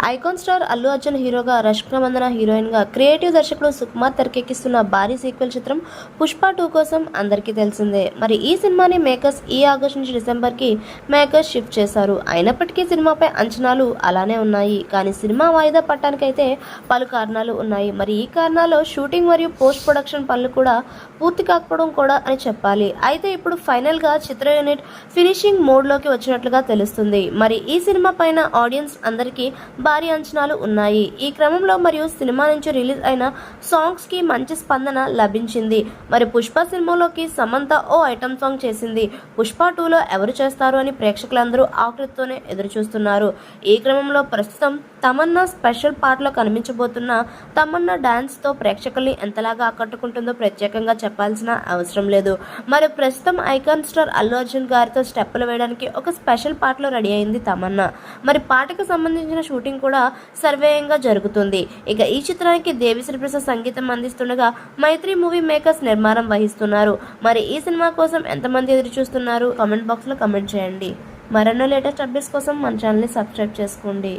Icon star Allu Arjun హీరోగా, Rashmika Mandanna heroine గా, creative దర్శకుడు సుకుమార్ తెరకెక్కిస్తున్న భారీ సీక్వెల్ చిత్రం పుష్ప 2 కోసం అందరికీ తెలిసిందే. మరి ఈ సినిమాని మేకర్స్ ఈ ఆగస్టు నుంచి డిసెంబర్ కి మేకర్స్ షిఫ్ట్ చేశారు. అయినప్పటికీ సినిమాపై అంచనాలు అలానే ఉన్నాయి. కానీ సినిమా వాయిదా పట్టడానికైతే పలు కారణాలు ఉన్నాయి. మరి ఈ కారణాల్లో షూటింగ్ మరియు పోస్ట్ ప్రొడక్షన్ పనులు కూడా పూర్తి కాకపోవడం కూడా అని చెప్పాలి. అయితే ఇప్పుడు ఫైనల్ గా చిత్ర యూనిట్ ఫినిషింగ్ మోడ్ లోకి వచ్చినట్లుగా తెలుస్తుంది. మరి ఈ సినిమా పైన ఆడియన్స్ అందరికీ భారీ అంచనాలు ఉన్నాయి. ఈ క్రమంలో మరియు సినిమా నుంచి రిలీజ్ అయిన సాంగ్స్ కి మంచి స్పందన లభించింది. మరి పుష్ప సినిమాలోకి సమంత ఓ ఐటమ్ సాంగ్ చేసింది. పుష్ప 2లో ఎవరు చేస్తారు అని ప్రేక్షకులందరూ ఆకృతితోనే ఎదురు చూస్తున్నారు. ఈ క్రమంలో ప్రస్తుతం తమన్నా స్పెషల్ పార్ట్లో కనిపించబోతున్న తమన్నా డాన్స్ తో ప్రేక్షకుల్ని ఎంతలాగా ఆకట్టుకుంటుందో ప్రత్యేకంగా చెప్పాల్సిన అవసరం లేదు. మరి ప్రస్తుతం ఐకాన్ స్టార్ అల్లు అర్జున్ గారితో స్టెప్పులు వేయడానికి ఒక స్పెషల్ పార్ట్లో రెడీ అయింది తమన్నా. మరి పాటకు సంబంధించిన షూటింగ్ కూడా సర్వేయంగా జరుగుతుంది. ఇక ఈ చిత్రానికి దేవిశ్రీ ప్రసాద్ సంగీతం అందిస్తుండగా మైత్రి మూవీ మేకర్స్ నిర్మాణం వహిస్తున్నారు. మరి ఈ సినిమా కోసం ఎంతమంది ఎదురు చూస్తున్నారు? కామెంట్ బాక్స్ లో కామెంట్ చేయండి. మరెన్నో లేటెస్ట్ అప్డేట్స్ కోసం మన ఛానల్ ని సబ్స్క్రైబ్ చేసుకోండి.